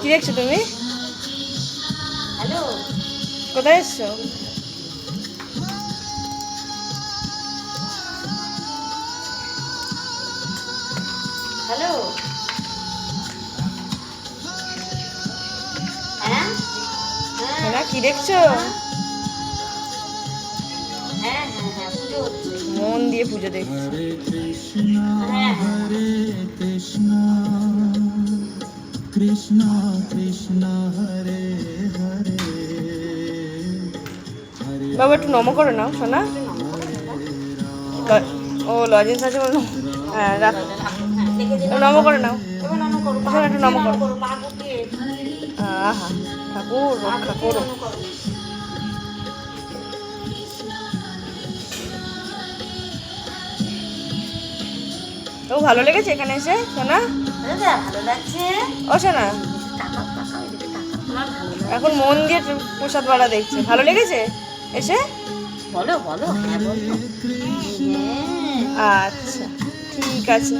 কি দেখছো তুমি? হ্যালো, কোথায় এসছো? হ্যালো, হ্যাঁ হ্যাঁ না কি দেখছো? হ্যাঁ হ্যাঁ হ্যাঁ পুজো হচ্ছে। মন দিয়ে পুজো দেখছো। হ্যাঁ হ্যাঁ কৃষ্ণ কৃষ্ণ কৃষ্ণ হরে হরে হরে বাবা একটু নমো করে নাও সোনা। ও লজেন্স আছে বলো। হ্যাঁ রাখ, নমো করে নাও। এবার নম করো, শোনো, একটু নমো করো। পা গুটিয়ে আহা, ঠাকুর রক্ষা করো। নম করো। ও ভালো লেগেছে এখানে এসে সোনা? দাদা ভালো লাগছে। ও সোনা টাকা টাকা ওইদিকে টাকা, তোমার ভালো লাগছে? এখন মন দিয়ে প্রসাদ বাড়া দেখছে। ভালো লেগেছে এসে? বলো বলো, হ্যাঁ বলো। হ্যাঁ আচ্ছা ঠিক আছে।